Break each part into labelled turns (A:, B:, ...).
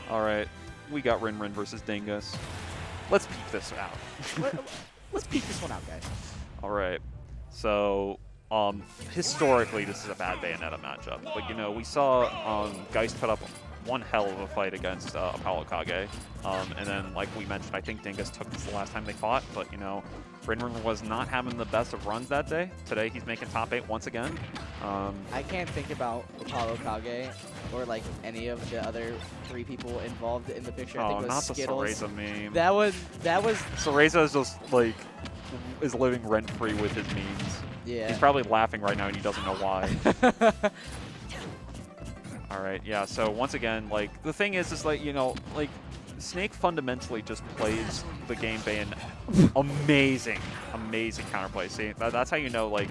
A: All right, we got Rinrin versus Dingus. Let's peek this out.
B: Let's peek this one out, guys.
A: All right, so historically this is a bad Bayonetta matchup, but you know we saw Geist put up one hell of a fight against Apollo Kage, and then like we mentioned, I think Dingus took this the last time they fought, but you know Rinrin was not having the best of runs that day. Today he's making top 8 once again.
B: I can't think about Apollo Kage or like any of the other 3 people involved in the picture. I think it was
A: not
B: Skittles.
A: the Soreza meme.
B: That was
A: Soreza is just like is living rent free with his memes.
B: yeah.
A: He's probably laughing right now and he doesn't know why. All right, yeah. So once again, like the thing is like you know, like Snake fundamentally just plays the game amazing, amazing counterplay. See, that's how you know like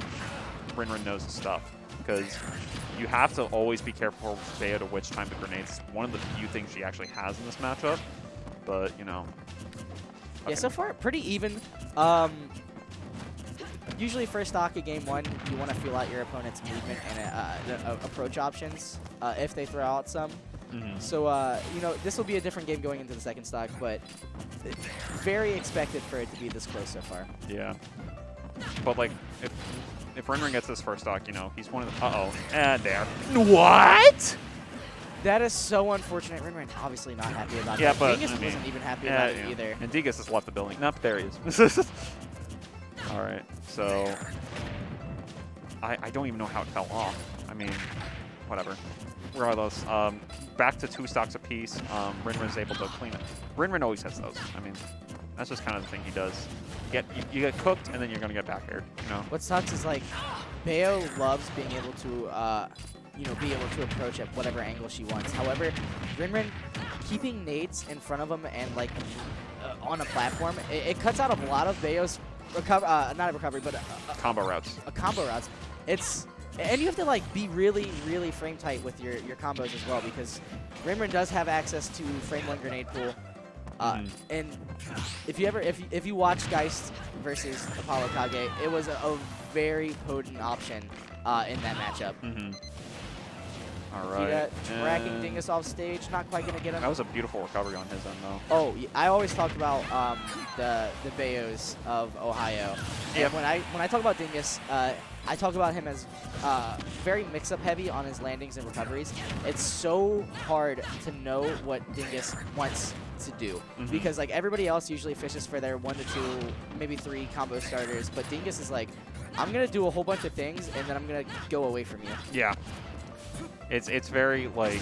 A: Rinrin knows his stuff, because you have to always be careful with Bea to which time the grenades. One of the few things she actually has in this matchup, but you know. Okay.
B: Yeah, so far pretty even. Usually first stock of game 1, you want to feel out your opponent's movement and approach options if they throw out some.
A: Mm-hmm.
B: So, you know, this will be a different game going into the second stock, but very expected for it to be this close so far.
A: Yeah. But, like, if Rinrin gets this first stock, you know, he's one of the... Uh-oh. And there. What?
B: That is so unfortunate. Rinrin obviously not happy about
A: yeah,
B: that.
A: But,
B: Dingus
A: I mean,
B: wasn't even happy about it either.
A: And Dingus has left the building. Nope, there he is. All right, so... I don't even know how it fell off. I mean, whatever. Regardless, back to 2 stocks apiece. Rinrin's able to clean it. Rinrin always has those. I mean, that's just kind of the thing he does. You get cooked, and then you're going to get back aired, you know?
B: What sucks is, like, Bayo loves being able to, you know, be able to approach at whatever angle she wants. However, Rinrin keeping nades in front of him and, like, on a platform, it cuts out a lot of Bayo's not a recovery, but
A: combo routes.
B: Combo routes. And you have to like be really, really frame tight with your combos as well, because Rinrin does have access to frame 1 grenade pool. And if you watch Geist versus Apollo Kage, it was a very potent option in that matchup.
A: All
B: See
A: right.
B: that tracking Dingus off stage, not quite gonna get him.
A: That was a beautiful recovery on his end, though.
B: Oh, I always talk about the Bayos of Ohio.
A: Yep.
B: And when I talk about Dingus, I talk about him as very mix-up heavy on his landings and recoveries. It's so hard to know what Dingus wants to do, because like everybody else usually fishes for their 1 to 2, maybe 3 combo starters, but Dingus is like, I'm gonna do a whole bunch of things and then I'm gonna go away from you.
A: Yeah. It's very like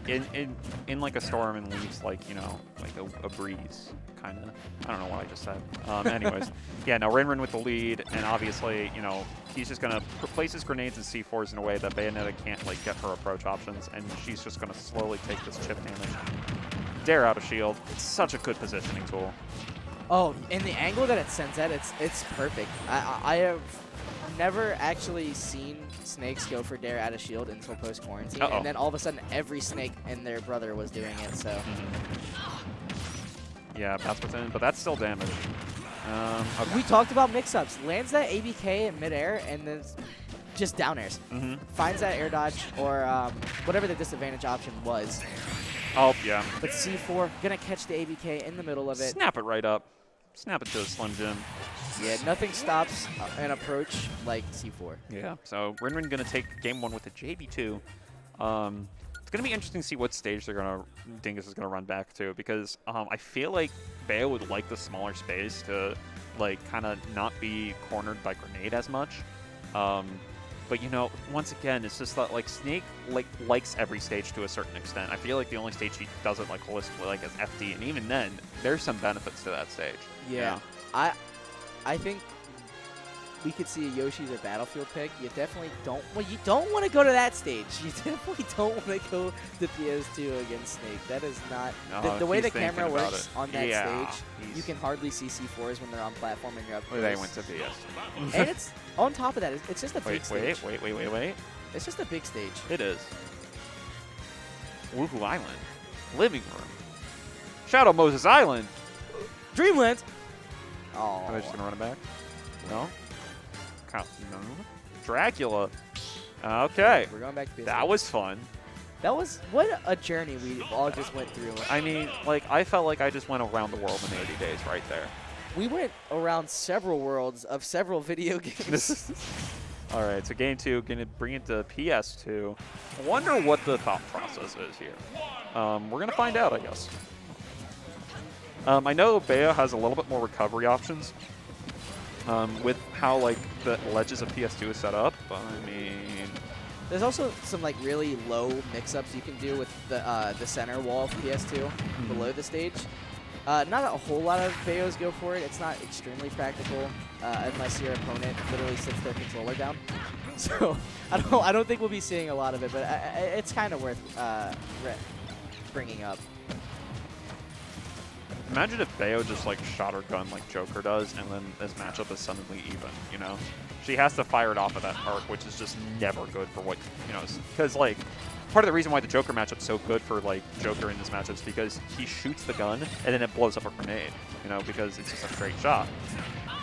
A: in like a storm and leaves like, you know, like a breeze kind of. I don't know what I just said. Anyways, yeah, no, Rinrin with the lead, and obviously, you know, he's just gonna place his grenades and C4s in a way that Bayonetta can't like get her approach options, and she's just gonna slowly take this chip damage. Dare out of shield. It's such a good positioning tool.
B: Oh, and the angle that it sends at, it's perfect. I have never actually seen snakes go for dare out of shield until post-quarantine, and then all of a sudden every snake and their brother was doing it, so. Yeah,
A: that's what's in, but that's still damage. Okay.
B: We talked about mix-ups. Lands that ABK in midair and then just down airs. Finds that air dodge or whatever the disadvantage option was.
A: Oh, yeah.
B: But C4, gonna catch the ABK in the middle of it.
A: Snap it right up. Snap it to a Slim Jim.
B: Yeah, nothing stops an approach like C4.
A: Yeah. So Rinrin gonna take game 1 with a JB2. It's gonna be interesting to see what stage Dingus is gonna run back to, because I feel like Bayo would like the smaller space to like kind of not be cornered by grenade as much. But you know, once again, it's just that like Snake likes every stage to a certain extent. I feel like the only stage he doesn't like holistically like is FD, and even then, there's some benefits to that stage.
B: Yeah, I think we could see a Yoshi's or Battlefield pick. You definitely don't. Well, you don't want to go to that stage. You definitely don't want to go to PS2 against Snake. That is not the way the camera works on that stage. You can hardly see C4s when they're on platform and you're up close.
A: They went to PS2.
B: And it's on top of that. It's just a big stage.
A: Wait.
B: It's just a big stage.
A: It is. Woohoo Island, living room, Shadow Moses Island,
B: Dreamland. Oh.
A: Are they just gonna run it back? No. No. Dracula. Okay.
B: We're going back to PS2.
A: That was fun.
B: That was what a journey we all just went through.
A: I mean, like, I felt like I just went around the world in 80 days right there.
B: We went around several worlds of several video games.
A: All right, so game 2, going to bring it to PS2. I wonder what the thought process is here. We're going to find out, I guess. I know Bayo has a little bit more recovery options with how, like, the ledges of PS2 is set up. But, I mean...
B: There's also some like really low mix-ups you can do with the center wall of PS2 below the stage. Not a whole lot of Bayos go for it. It's not extremely practical unless your opponent literally sits their controller down. So I don't think we'll be seeing a lot of it, but it's kind of worth bringing up.
A: Imagine if Bayo just like shot her gun like Joker does, and then this matchup is suddenly even, you know? She has to fire it off of that arc, which is just never good for what, you know, because like, part of the reason why the Joker matchup's so good for like Joker in this matchup is because he shoots the gun, and then it blows up a grenade, you know, because it's just a straight shot.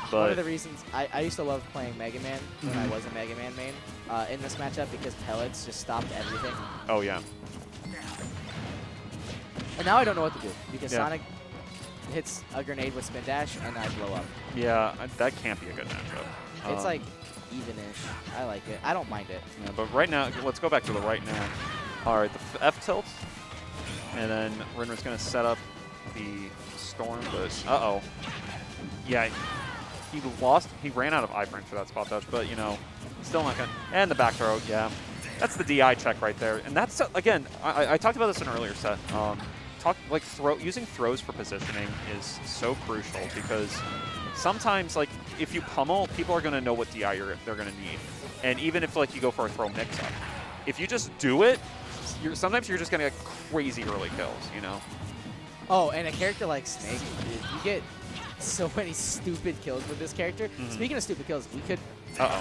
A: But
B: one of the reasons I used to love playing Mega Man when I was a Mega Man main in this matchup because pellets just stopped everything.
A: Oh, yeah.
B: And now I don't know what to do because Sonic hits a grenade with spin dash and I blow up.
A: Yeah, that can't be a good matchup.
B: It's like even-ish. I like it. I don't mind it.
A: Yeah, but right now, let's go back to the right now. All right, the F tilt, and then Rinrin's going to set up the storm, but uh-oh. Yeah, he ran out of iframe for that spot dodge, but, you know, still not going to. And the back throw, yeah. That's the DI check right there. And that's, again, I talked about this in an earlier set. Using throws for positioning is so crucial because sometimes, like, if you pummel, people are going to know what DI they're going to need. And even if, like, you go for a throw mix-up, if you just do it, sometimes you're just going to get crazy early kills, you know?
B: Oh, and a character like Snake, dude, you get so many stupid kills with this character. Speaking of stupid kills, we could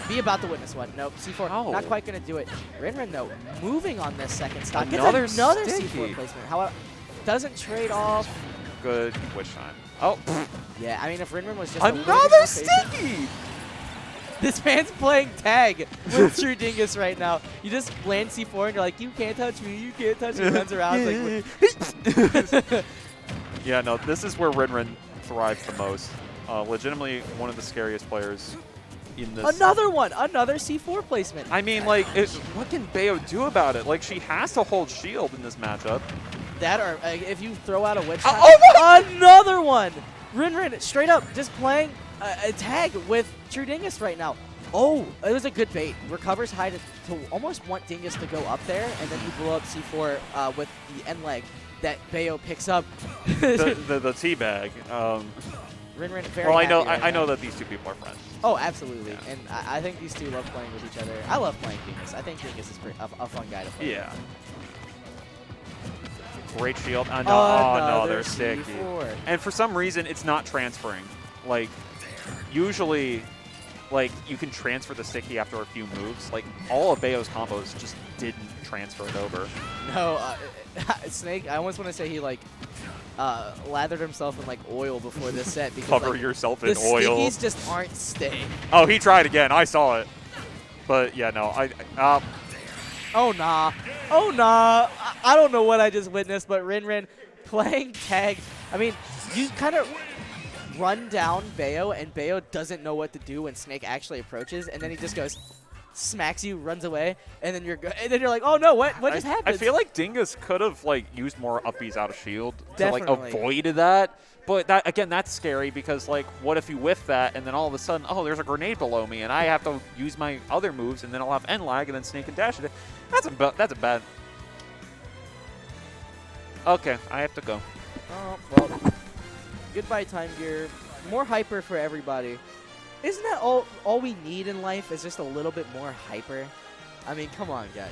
B: be about to witness one. Nope, C4 not quite going to do it. Rinrin, though, moving on this second stock.
A: Another
B: C4 placement. However, doesn't trade off.
A: Good witch time. Oh.
B: Yeah, I mean, if Rinrin was just
A: another sticky!
B: This man's playing tag with TrueDingus right now. You just land C4 and you're like, you can't touch me, you can't touch me. Runs around like,
A: yeah, no, this is where Rinrin thrives the most. Legitimately one of the scariest players in this.
B: Another one! Another C4 placement.
A: I mean, like, what can Bayo do about it? Like, she has to hold shield in this matchup.
B: That or if you throw out a witch
A: time,
B: another one! Rinrin straight up just playing a tag with TrueDingus right now. Oh, it was a good bait. Recovers high to almost want Dingus to go up there, and then you blow up C4 with the end leg that Bayo picks up.
A: the teabag.
B: Rinrin very
A: well,
B: happy
A: I know that these two people are friends.
B: Oh, absolutely. Yeah. And I think these two love playing with each other. I love playing Dingus. I think Dingus is a fun guy to play.
A: Yeah. Great shield. Oh, no, they're sticky. And for some reason, it's not transferring. Like, usually, like, you can transfer the sticky after a few moves. Like, all of Bayo's combos just didn't transfer it over.
B: No, Snake, I almost want to say he, like, lathered himself in, like, oil before this set. Because,
A: Cover
B: like,
A: yourself in oil.
B: The stickies just aren't staying.
A: Oh, he tried again. I saw it. But, yeah, no.
B: Oh, nah. Oh, nah. I don't know what I just witnessed, but Rinrin playing tag. I mean, you kind of run down Bayo, and Bayo doesn't know what to do when Snake actually approaches, and then he just goes, smacks you, runs away, and then you're like, oh no, what just happened?
A: I feel like Dingus could have like used more uppies out of shield
B: Definitely.
A: to like avoid that. But that, again, that's scary because, like, what if you whiff that and then all of a sudden, oh, there's a grenade below me and I have to use my other moves and then I'll have end lag and then sneak and dash it. That's a bad. Okay, I have to go.
B: Oh, well, goodbye, Time Gear. More hyper for everybody. Isn't that all we need in life is just a little bit more hyper? I mean, come on, guys.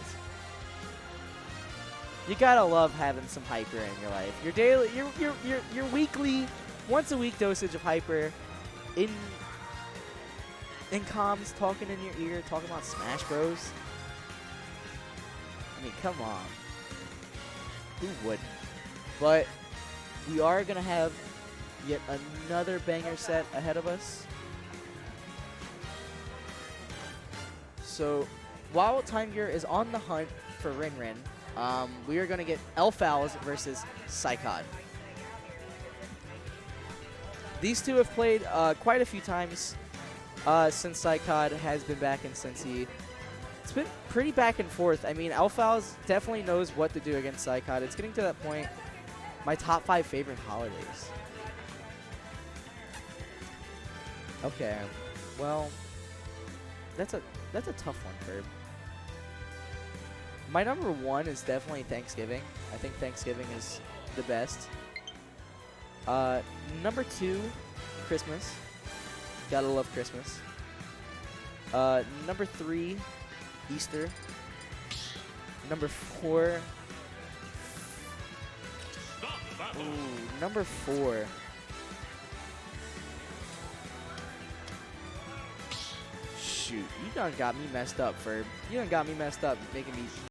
B: You gotta love having some hyper in your life. Your daily, your weekly, once a week dosage of hyper in comms, talking in your ear, talking about Smash Bros. I mean, come on. Who wouldn't? But we are gonna have yet another banger set ahead of us. So while Time Gear is on the hunt for Rinrin, We are going to get Elfowls versus Psychod. These two have played quite a few times since Psychod has been back in Cincy. It's been pretty back and forth. I mean, Elfowls definitely knows what to do against Psychod. It's getting to that point. My top 5 favorite holidays. Okay, well, that's a tough one, Ferb. My number 1 is definitely Thanksgiving. I think Thanksgiving is the best. Number 2, Christmas. Gotta love Christmas. Number 3, Easter. Number 4. Ooh, number 4. Shoot, you done got me messed up, Ferb. You done got me messed up, making me